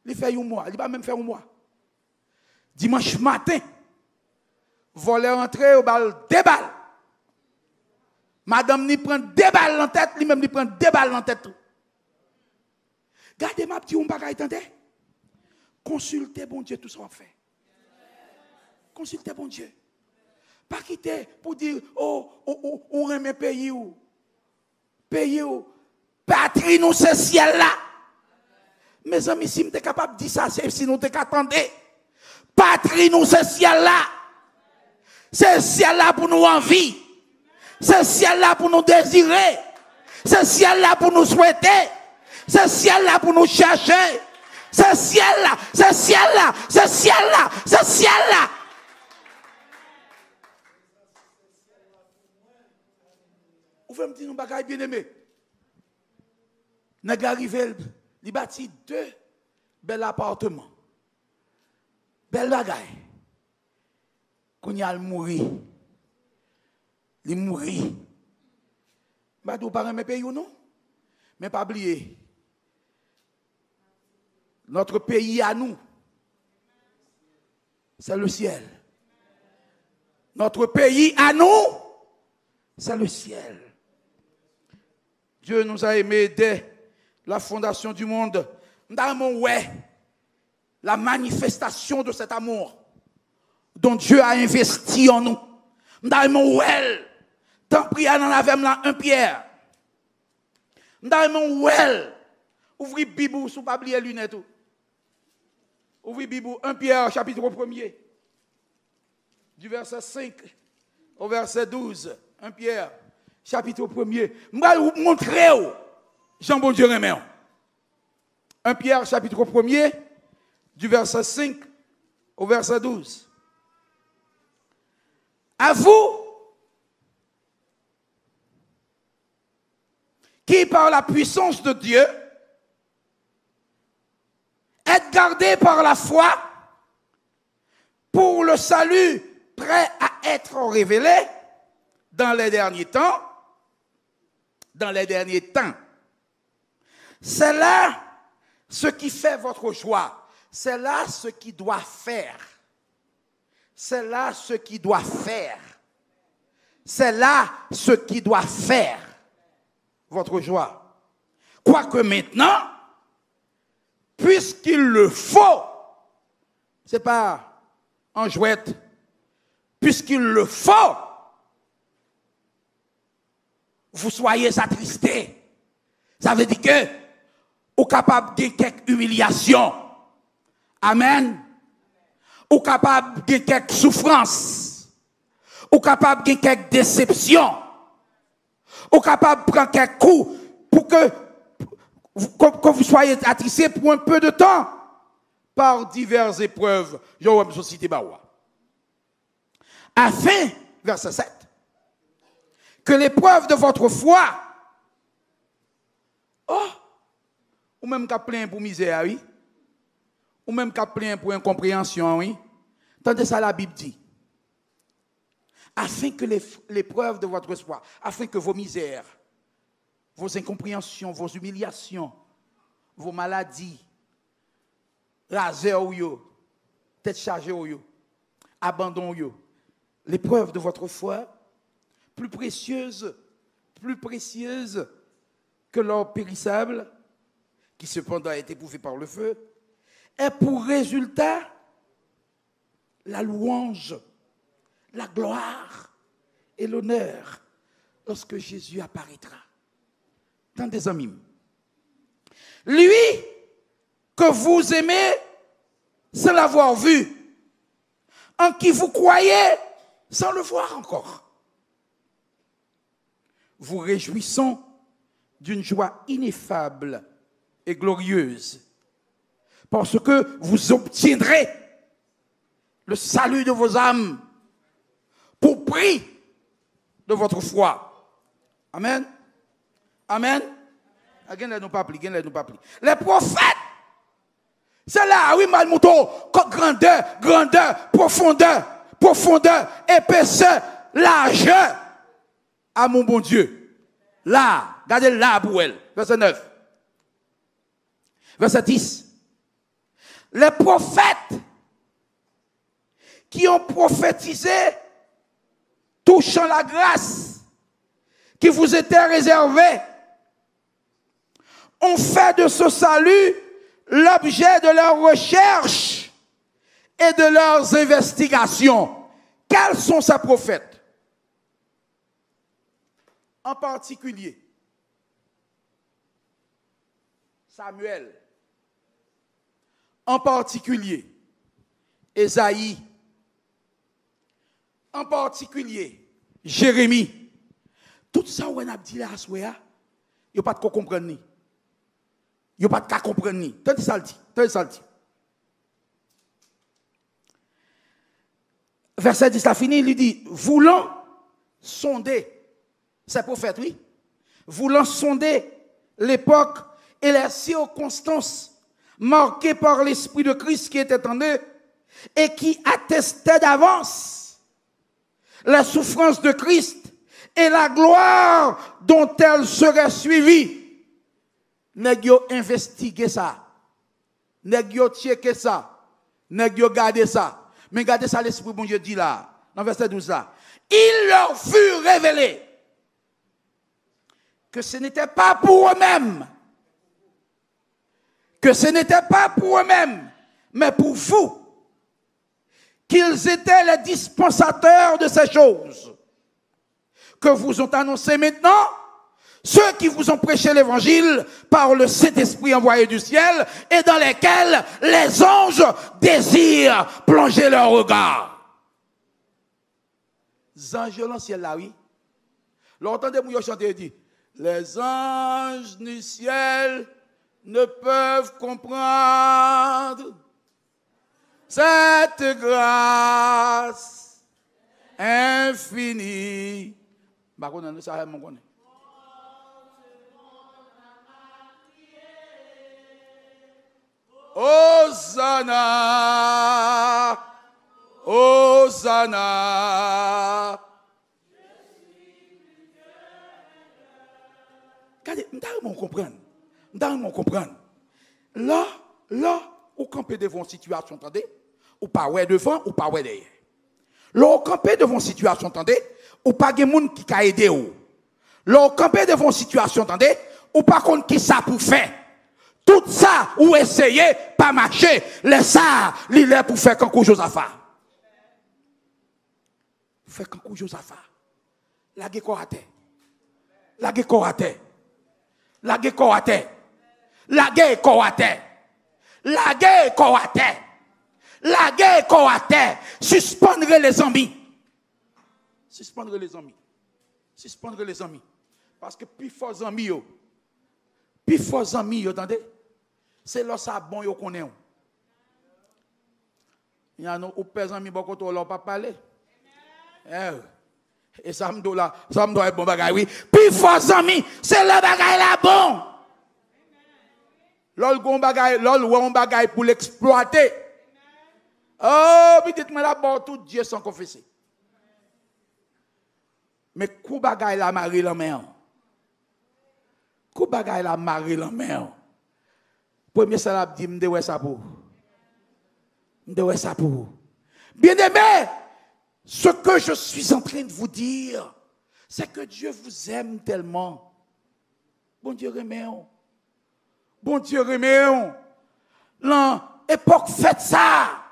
Il fait un mois, il va même faire un mois. Dimanche matin, voler rentrer au bal, 2 balles. Madame ni prend 2 balles en tête, lui-même ni prend 2 balles en tête. Gardez ma petite bagay tante. Consultez bon Dieu tout ça va faire. Consultez bon Dieu. Pas quitter pour dire on remet pays ou pays ou patrie nous ce ciel là. Mes amis, si nous sommes capables de dire ça, c'est si nous sommes attendre. Patrie nous ce ciel là. C'est ciel là pour nous envie. C'est ciel là pour nous désirer. C'est ciel là pour nous souhaiter. C'est ciel là pour nous chercher. C'est ciel là, c'est ciel là, c'est ciel là, c'est ciel là. Vous pouvez me dire un bagage bien aimé. Nèg arrivé, il bâtit 2 bel appartements. Bel bagage. Qu'on y a le mourir. Il mourir. Bah vous pas mes pays ou non? Mais pas oublier. Notre pays à nous, c'est le ciel. Notre pays à nous, c'est le ciel. Dieu nous a aimés dès la fondation du monde. Nous avons la manifestation de cet amour dont Dieu a investi en nous. Nous avons tant prière dans la vemme là 1 Pierre. Nous avons ouvrir Bible sous pas oublier lunettes. Ouvrez Bible 1 Pierre chapitre 1er du verset 5 au verset 12. 1 Pierre chapitre 1er. Je vais vous montrer Jean bon Dieu remet. 1 Pierre chapitre 1er du verset 5 au verset 12. À vous qui par la puissance de Dieu êtes gardés par la foi pour le salut prêt à être révélé dans les derniers temps. Dans les derniers temps. C'est là ce qui fait votre joie. C'est là ce qui doit faire. C'est là ce qui doit faire. C'est là ce qui doit faire votre joie. Quoique maintenant, puisqu'il le faut, c'est pas en jouette, puisqu'il le faut, vous soyez attristés. Ça veut dire que vous êtes capable de quelques humiliations. Amen. Vous êtes capable de quelques souffrances. Vous êtes capable de quelques déceptions. Vous êtes capable de prendre quelques coups pour que vous soyez attristés pour un peu de temps. par diverses épreuves, yo wèm société bawa. Afin, verset 7, que l'épreuve de votre foi, ou même qu'à plein pour misère, oui, ou même qu'à plein pour incompréhension, oui, tandis ça la Bible dit, afin que l'épreuve de votre foi, afin que vos misères, vos incompréhensions, vos humiliations, vos maladies, raser ou yo, tête chargée ou yo, abandon ou yo, l'épreuve de votre foi, plus précieuse que l'or périssable, qui cependant a été éprouvé par le feu, est pour résultat la louange, la gloire et l'honneur lorsque Jésus apparaîtra. Dans des amis. Lui que vous aimez sans l'avoir vu, en qui vous croyez sans le voir encore. Vous réjouissons d'une joie ineffable et glorieuse, parce que vous obtiendrez le salut de vos âmes pour prix de votre foi. Amen. Amen. Les prophètes, c'est là, oui, Malmouto, grandeur, profondeur, épaisseur, largeur. À mon bon Dieu. Là, regardez là pour elle. Verset 9. Verset 10. Les prophètes qui ont prophétisé touchant la grâce qui vous était réservée ont fait de ce salut l'objet de leurs recherches et de leurs investigations. Quels sont ces prophètes? En particulier, Samuel. En particulier, Ésaïe. En particulier, Jérémie. Tout ça, on a dit là, il n'y a pas de quoi comprendre. Il n'y a pas de quoi comprendre. Tandis ça le dit. Verset 10, la fini, il lui dit, voulant sonder, ces prophètes, oui, voulant sonder l'époque et les circonstances marquées par l'Esprit de Christ qui était en eux et qui attestait d'avance la souffrance de Christ et la gloire dont elle serait suivie. Nèg yo investigué ça. Nèg yo checké ça. Nèg yo gardé ça. Mais gardez ça, l'Esprit bon Dieu dit là, dans verset 12 là. Il leur fut révélé que ce n'était pas pour eux-mêmes. Que ce n'était pas pour eux-mêmes, mais pour vous. Qu'ils étaient les dispensateurs de ces choses. Que vous ont annoncé maintenant ceux qui vous ont prêché l'évangile par le Saint-Esprit envoyé du ciel et dans lesquels les anges désirent plonger leur regard. Les anges dans le ciel là, oui. L'entendez moi chanter et dit, les anges du ciel ne peuvent comprendre cette grâce infinie. Bah, on a ça, mon connaît. Hosanna, Hosanna. Regardez, nous comprendre. Là, vous campez devant une situation, attendez, ou pas ouais devant, ou pas ouais derrière. Là, vous campez devant une situation, attendez, ou pas de monde qui a aidé ou. Là, vous campez devant une situation, attendez, ou pas contre qui ça pour faire. Tout ça, ou essayer, pas marcher, laissez ça, l'il est pour faire quelque chose à faire. Faire quelque chose à faire. La guerre corate. La guerre corate. La guerre corate. La guerre corate. La guerre corate. La guerre corate. Suspendre les amis. Suspendre les amis. Suspendre les amis. Parce que plus fort amis, plus fort amis, attendez. C'est là ça bon yo connaît. Il y a nos personnes qui ne l'ont pas parlé. Et ça me doit être bon bagay, oui. Puis force ami, c'est le bagay là bon. L'ol gon bagay pour l'exploiter. Oh, puis dites-moi là bon tout Dieu sans confesser. Mais kou bagay la mari la main. Kou bagay la mari la main. Premier salab dit m'dewe ça pour. M'dewe ça pour. Bien-aimé, ce que je suis en train de vous dire, c'est que Dieu vous aime tellement. Bon Dieu remet. Bon Dieu remet. L'époque fait ça.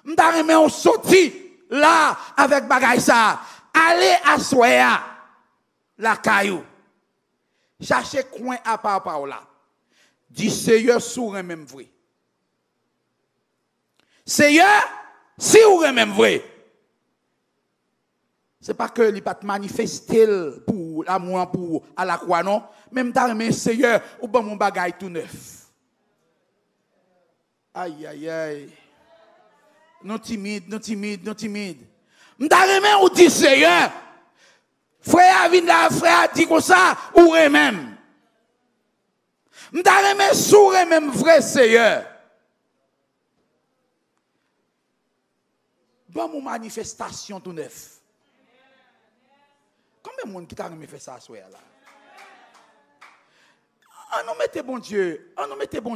M'da remet on sorti là avec bagay ça. Allez à Soya, la caillou. Cherchez coin à part là. Dis Seigneur, sous même vrai. Seigneur, si vous même vrai. C'est pas que il pas manifester pour l'amour pour à la croix non, même ta remet Seigneur ou bon mon bagage tout neuf. Aïe aïe aïe. Non timide. M'ta remet ou dit Seigneur. Frère vient là, frère dit comme ça ou même. M'ta remet sous même vrai Seigneur. Bon mon manifestation tout neuf. Combien de monde qui t'a fait ça à soi là? On nous mettez bon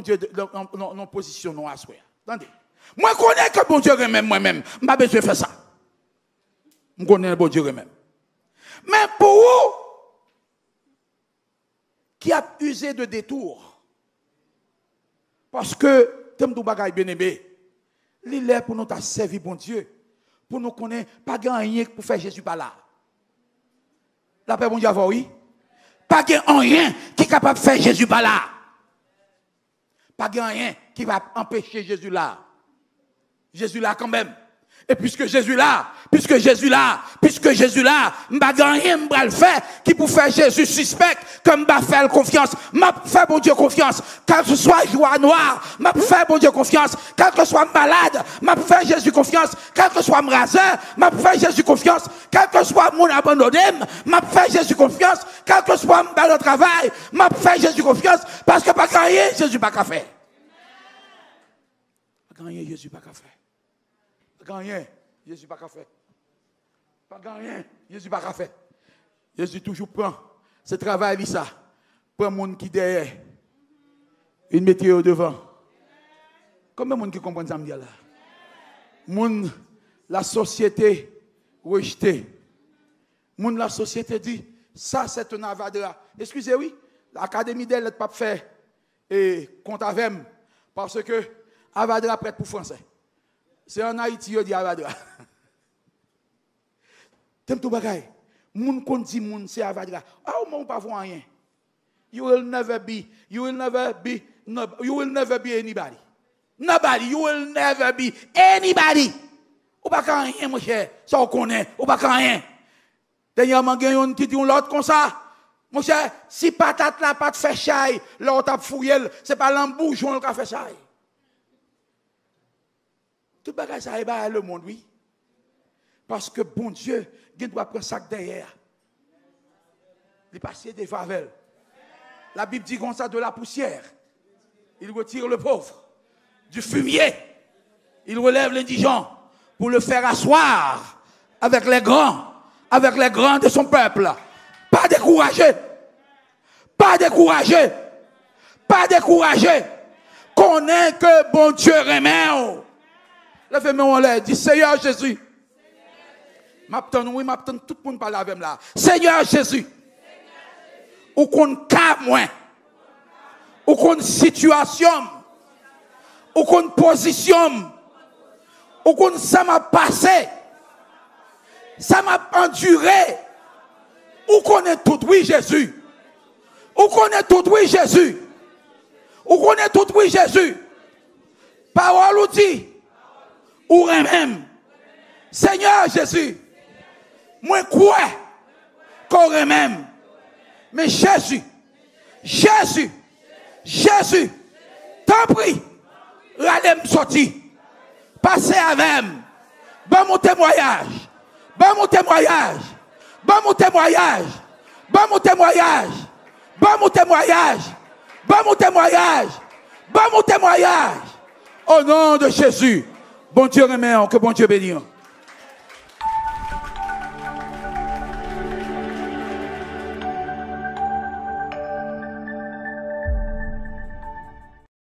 Dieu dans position non à soi. Attendez. Moi je connais que bon Dieu même moi-même, pas besoin de faire ça. Je connais bon Dieu même. Mais pour vous qui a usé de détour, parce que t'aimes tout bagay bien aimé, il est pour nous t'a servi bon Dieu, pour nous connaître pas rien pour faire Jésus par là. La paix bon Dieu oui. Pas rien qui est capable de faire Jésus par là. Pas rien qui va empêcher Jésus là. Jésus là quand même. Et puisque Jésus là, m'ba rien m'ba le faire qui pour faire Jésus suspect comme m'ba faire confiance, m'a fait bon Dieu confiance, quel que soit joie noire, m'a fait bon Dieu confiance, quel que soit malade, m'a fait Jésus confiance, quel que soit raseur, m'a fait Jésus confiance, quel que soit mon abandonné, m'a fait Jésus confiance, quel que soit m'ba le travail, m'a fait Jésus confiance parce que pas rien Jésus pas qu'à faire. Pas rien Jésus pas qu'à faire. Pas rien, Jésus pas qu'à faire. Pas rien, Jésus pas qu'à faire. Jésus toujours prend ce travail ça. Prend monde qui derrière. Une météo devant. Combien de monde qui comprend ça me dire là? Monde la société rejetée. Monde la société dit ça c'est un avadra. Excusez oui, l'académie d'elle n'est pas fait et compte avec parce que avadra prête pour français. C'est en Haïti, on dit Avadra. T'aimes tout bagay. Moun kon dit moun c'est Avadra. Ah, on pas voir rien. You will never be anybody. Nobody, you will never be anybody. Ou pas rien, mon cher. Ça on connaît. Ou pas rien. Dernièrement, il y a un qui dit l'autre comme ça. Mon cher, si patate la pas fait chaille, l'autre a fouillé, c'est pas l'embouchon qui a fait chaille. Tout bagage ça est le monde, oui. Parce que bon Dieu, il doit prendre ça derrière. Il passe des favelles. La Bible dit comme ça de la poussière. Il retire le pauvre. Du fumier. Il relève l'indigent pour le faire asseoir avec les grands de son peuple. Pas découragé. Pas découragé. Pas découragé. Connais que bon Dieu remet. Lève-moi en l'air, dis Seigneur Jésus. M'attends tout le monde parle avec moi là. Seigneur Jésus. Ou qu'on cas moins. Ou qu'on situation. Ou qu'on position. Ou qu'on ça m'a passé. Ça m'a enduré. Ou qu'on est tout oui Jésus. Ou qu'on est tout oui Jésus. Ou qu'on est tout oui Jésus. Parole ou dit. Ou même. Seigneur Jésus. Moi crois qu'on même. Mais Jésus. T'en prie. Allez me sortir. Passez avec. Bon mon témoignage. Bon mon témoignage. Bon mon témoignage. Bon mon témoignage. Bon mon témoignage. Bon mon témoignage. Bon mon témoignage. Au nom de Jésus. Bon Dieu remet, que bon Dieu bénisse.